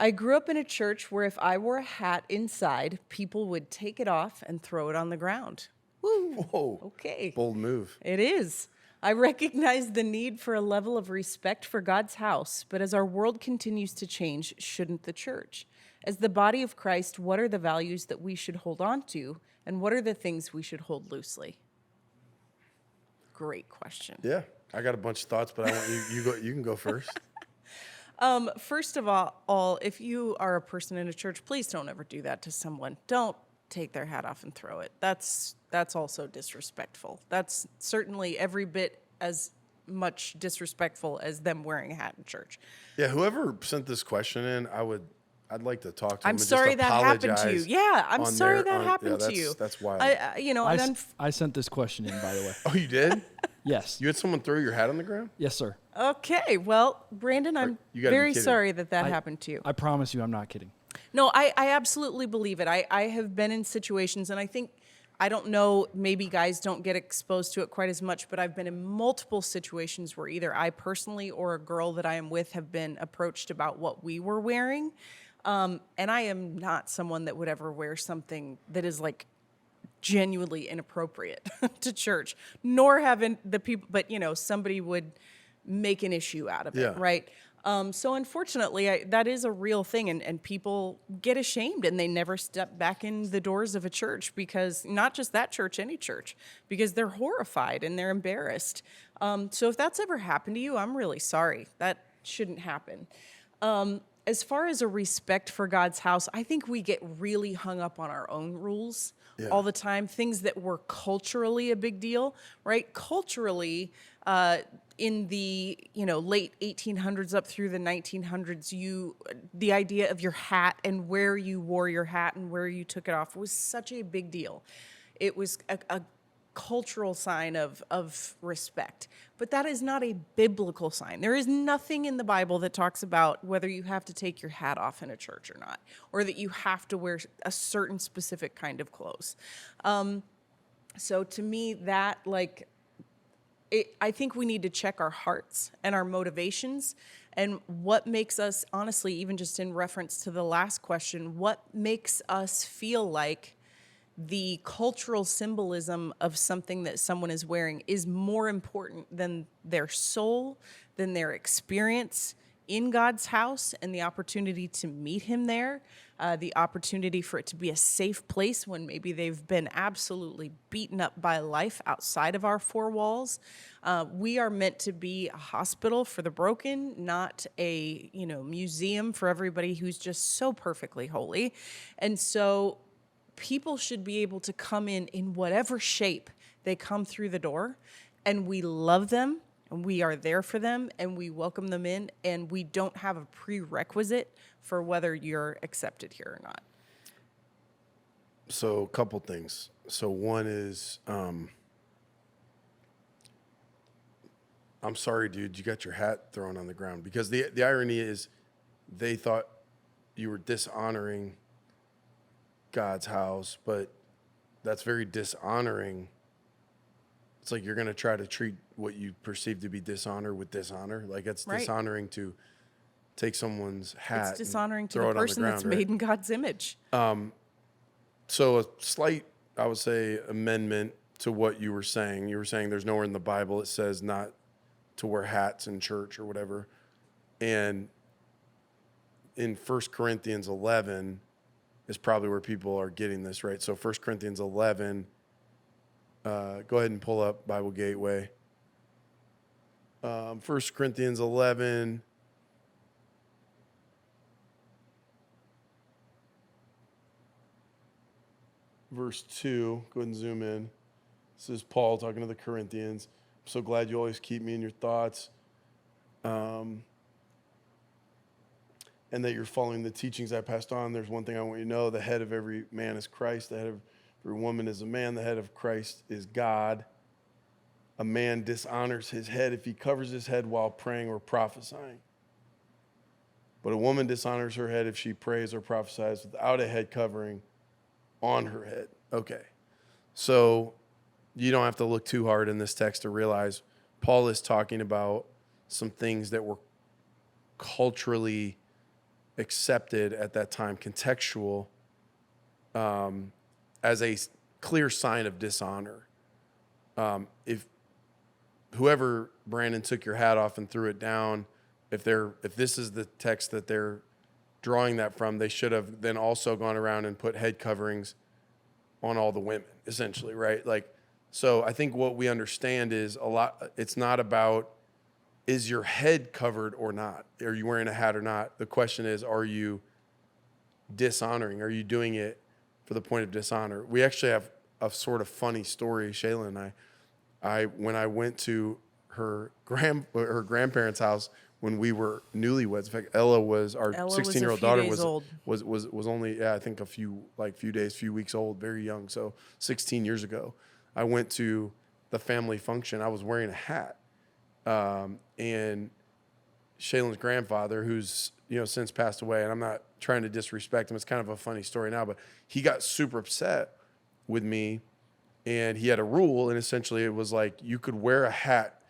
I grew up in a church where if I wore a hat inside, people would take it off and throw it on the ground. Woo. Whoa. Okay. Bold move. It is. I recognize the need for a level of respect for God's house, but as our world continues to change, shouldn't the church? As the body of Christ, what are the values that we should hold on to, and what are the things we should hold loosely? Great question. Yeah. I got a bunch of thoughts, but I want you can go first. First of all, if you are a person in a church, please don't ever do that to someone. Don't take their hat off and throw it. That's also disrespectful. That's certainly every bit as much disrespectful as them wearing a hat in church. Yeah, whoever sent this question in, I'd like to talk to them. I'm and sorry just that happened to you. apologize Yeah, I'm on sorry their- that on- happened yeah, to you. That's wild. I sent this question in, by the way. Oh, you did? Yes. You had someone throw your hat on the ground? Yes, sir. Okay, well, Brandon, I'm You gotta be very kidding. sorry that happened to you. I promise you I'm not kidding. No, I absolutely believe it. I have been in situations, and I don't know, maybe guys don't get exposed to it quite as much, but I've been in multiple situations where either I personally or a girl that I am with have been approached about what we were wearing. And I am not someone that would ever wear something that is like genuinely inappropriate to church, nor having the people, but somebody would make an issue out of it, Yeah. right? So unfortunately, that is a real thing, and people get ashamed and they never step back in the doors of a church, because not just that church, any church, because they're horrified and they're embarrassed. So if that's ever happened to you, I'm really sorry. That shouldn't happen. As far as a respect for God's house, I think we get really hung up on our own rules all the time, things that were culturally a big deal, right? Culturally, in the late 1800s up through the 1900s, the idea of your hat and where you wore your hat and where you took it off was such a big deal. It was a cultural sign of respect, but that is not a biblical sign. There is nothing in the Bible that talks about whether you have to take your hat off in a church or not, or that you have to wear a certain specific kind of clothes. So to me, that I think we need to check our hearts and our motivations and what makes us, honestly, even just in reference to the last question, what makes us feel like the cultural symbolism of something that someone is wearing is more important than their soul, than their experience in God's house and the opportunity to meet him there, the opportunity for it to be a safe place when maybe they've been absolutely beaten up by life outside of our four walls. We are meant to be a hospital for the broken, not a museum for everybody who's just so perfectly holy. And so people should be able to come in whatever shape they come through the door, and we love them, and we are there for them, and we welcome them in, and we don't have a prerequisite for whether you're accepted here or not. So a couple things. So one is, I'm sorry, dude, you got your hat thrown on the ground, because the irony is they thought you were dishonoring God's house, but that's very dishonoring. It's like you're going to try to treat what you perceive to be dishonor with dishonor. Like it's Right. dishonoring to take someone's hat. It's dishonoring to throw the it on person ground, that's right? made in God's image. So a slight, I would say, amendment to what you were saying. You were saying there's nowhere in the Bible it says not to wear hats in church or whatever. And in 1 Corinthians 11 is probably where people are getting this, right? So 1 Corinthians 11, go ahead and pull up Bible Gateway. 1 Corinthians 11, verse 2. Go ahead and zoom in. This is Paul talking to the Corinthians. I'm so glad you always keep me in your thoughts. And that you're following the teachings I passed on. There's one thing I want you to know. The head of every man is Christ. The head of every woman is a man. The head of Christ is God. A man dishonors his head if he covers his head while praying or prophesying. But a woman dishonors her head if she prays or prophesies without a head covering on her head. Okay. So you don't have to look too hard in this text to realize Paul is talking about some things that were culturally accepted at that time, contextual, as a clear sign of dishonor. If whoever, Brandon, took your hat off and threw it down, if this is the text that they're drawing that from, they should have then also gone around and put head coverings on all the women, essentially, right? Like, so I think what we understand is it's not about, is your head covered or not? Are you wearing a hat or not? The question is, are you dishonoring? Are you doing it for the point of dishonor? We actually have a sort of funny story, Shaylyn and I when I went to her grandparents' house when we were newlyweds. In fact, Ella was our 16-year-old daughter was only, I think few weeks old, very young. So 16 years ago, I went to the family function. I was wearing a hat, and Shaylyn's grandfather, who's since passed away, and I'm not trying to disrespect him. It's kind of a funny story now, but he got super upset with me, and he had a rule, and essentially it was like you could wear a hat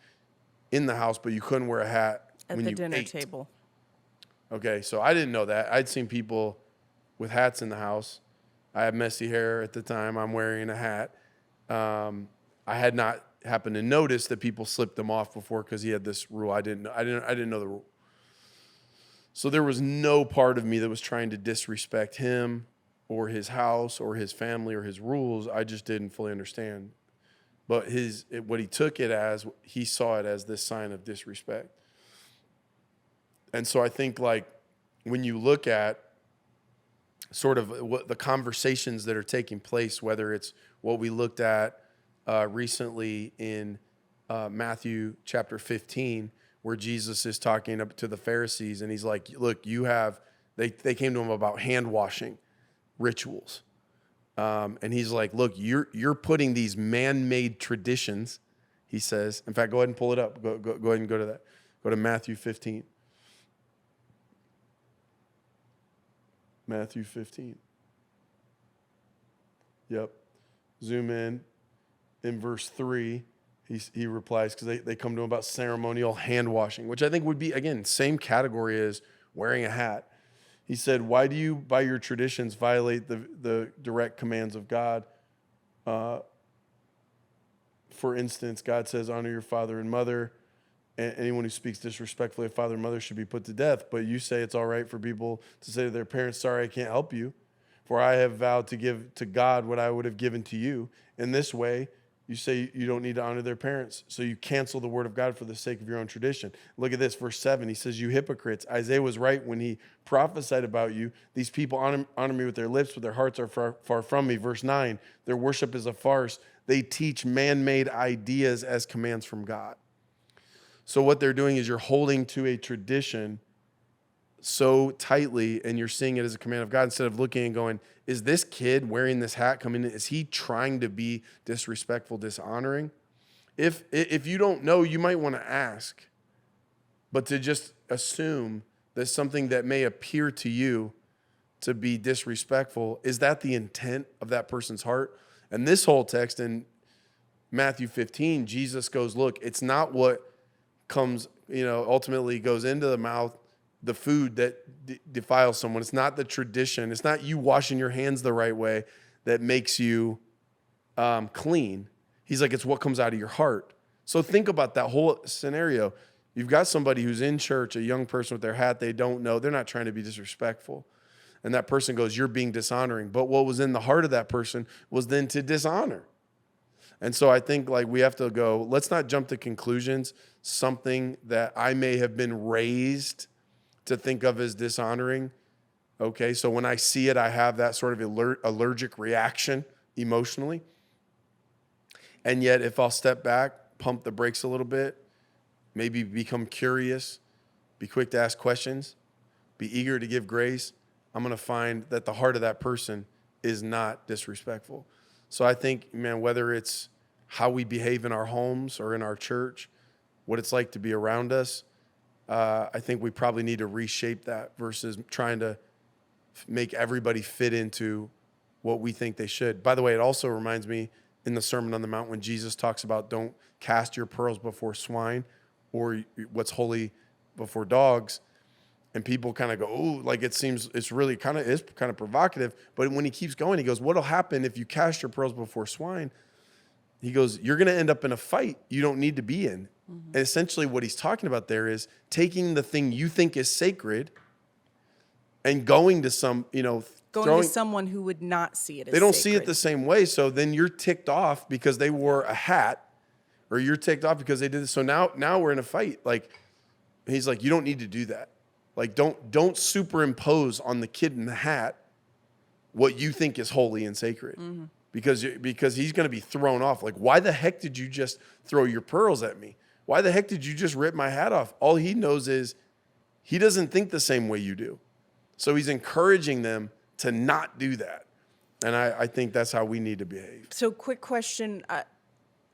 in the house, but you couldn't wear a hat at when the you dinner ate. table. Okay, so I didn't know that. I'd seen people with hats in the house. I had messy hair at the time. I'm wearing a hat. I had not happened to notice that people slipped them off before because he had this rule. I didn't know the rule. So there was no part of me that was trying to disrespect him or his house or his family or his rules. I just didn't fully understand. But what he took it as, he saw it as this sign of disrespect. And so I think, like, when you look at sort of what the conversations that are taking place, whether it's what we looked at recently in Matthew chapter 15, where Jesus is talking up to the Pharisees, and he's like, look, they came to him about hand washing rituals. And he's like, look, you're putting these man-made traditions, he says. In fact, go ahead and pull it up. Go ahead and go to that. Go to Matthew 15. Matthew 15. Yep. Zoom in verse 3. He replies, because they come to him about ceremonial hand washing, which I think would be, again, same category as wearing a hat. He said, why do you, by your traditions, violate the direct commands of God? For instance, God says, honor your father and mother. And anyone who speaks disrespectfully of father and mother should be put to death. But you say it's all right for people to say to their parents, sorry, I can't help you. For I have vowed to give to God what I would have given to you. In this way, you say you don't need to honor their parents. So you cancel the word of God for the sake of your own tradition. Look at this, verse 7. He says, you hypocrites. Isaiah was right when he prophesied about you. These people honor me with their lips, but their hearts are far from me. Verse 9, their worship is a farce. They teach man-made ideas as commands from God. So what they're doing is you're holding to a tradition so tightly, and you're seeing it as a command of God instead of looking and going, is this kid wearing this hat coming in? Is he trying to be disrespectful, dishonoring? If you don't know, you might want to ask. But to just assume that something that may appear to you to be disrespectful, is that the intent of that person's heart? And this whole text in Matthew 15, Jesus goes, look, it's not what comes, ultimately goes into the mouth, the food that defiles someone. It's not the tradition. It's not you washing your hands the right way that makes you clean. He's like, it's what comes out of your heart. So think about that whole scenario. You've got somebody who's in church, a young person with their hat they don't know. They're not trying to be disrespectful. And that person goes, you're being dishonoring. But what was in the heart of that person was then to dishonor. And so I think, like, we have to go, let's not jump to conclusions. Something that I may have been raised to think of as dishonoring. Okay, so when I see it, I have that sort of allergic reaction emotionally. And yet, if I'll step back, pump the brakes a little bit, maybe become curious, be quick to ask questions, be eager to give grace, I'm going to find that the heart of that person is not disrespectful. So I think, man, whether it's how we behave in our homes or in our church, what it's like to be around us, I think we probably need to reshape that versus trying to make everybody fit into what we think they should. By the way, it also reminds me in the Sermon on the Mount when Jesus talks about don't cast your pearls before swine or what's holy before dogs. And people kind of go, oh, like it seems it's really kind of provocative. But when he keeps going, he goes, what'll happen if you cast your pearls before swine? He goes, you're going to end up in a fight you don't need to be in. And essentially what he's talking about there is taking the thing you think is sacred and going to some, Going to someone who would not see it as they don't sacred. see it the same way. So then you're ticked off because they wore a hat, or you're ticked off because they did this. So now we're in a fight. Like, he's like, you don't need to do that. Like, don't superimpose on the kid in the hat what you think is holy and sacred, because he's going to be thrown off. Like, why the heck did you just throw your pearls at me? Why the heck did you just rip my hat off? All he knows is he doesn't think the same way you do. So he's encouraging them to not do that. And I think that's how we need to behave. So quick question.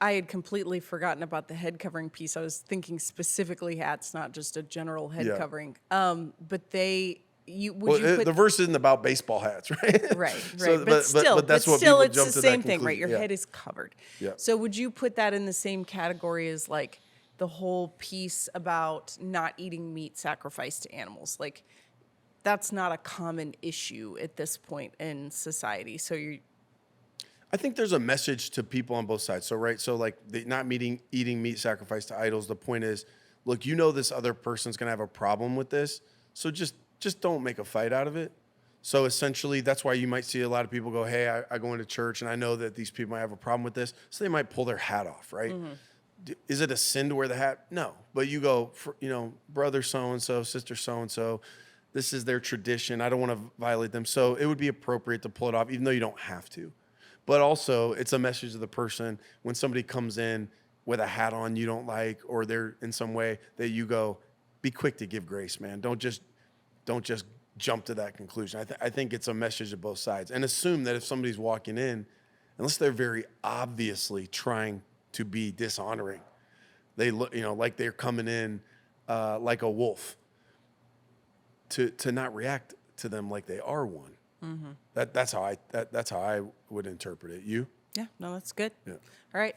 I had completely forgotten about the head covering piece. I was thinking specifically hats, not just a general head covering. But the verse isn't about baseball hats, right? Right. So, but still, that's what people it's jump the to same that thing, right? conclusion. Your head is covered. Yeah. So would you put that in the same category as like the whole piece about not eating meat sacrificed to animals? Like, that's not a common issue at this point in society. So I think there's a message to people on both sides. So, right, so like not eating meat sacrificed to idols. The point is, look, this other person's gonna have a problem with this, so just don't make a fight out of it. So essentially, that's why you might see a lot of people go, hey, I go into church and I know that these people might have a problem with this, so they might pull their hat off, right? Is it a sin to wear the hat? No, but you go, brother so and so, sister so and so. This is their tradition. I don't want to violate them, so it would be appropriate to pull it off, even though you don't have to. But also, it's a message to the person when somebody comes in with a hat on you don't like, or they're in some way that you go, be quick to give grace, man. Don't just jump to that conclusion. I think it's a message to both sides. And assume that if somebody's walking in, unless they're very obviously trying to be dishonoring, they look, like they're coming in like a wolf, to not react to them like they are one. That's how I would interpret it. You? Yeah, no, that's good. Yeah. All right.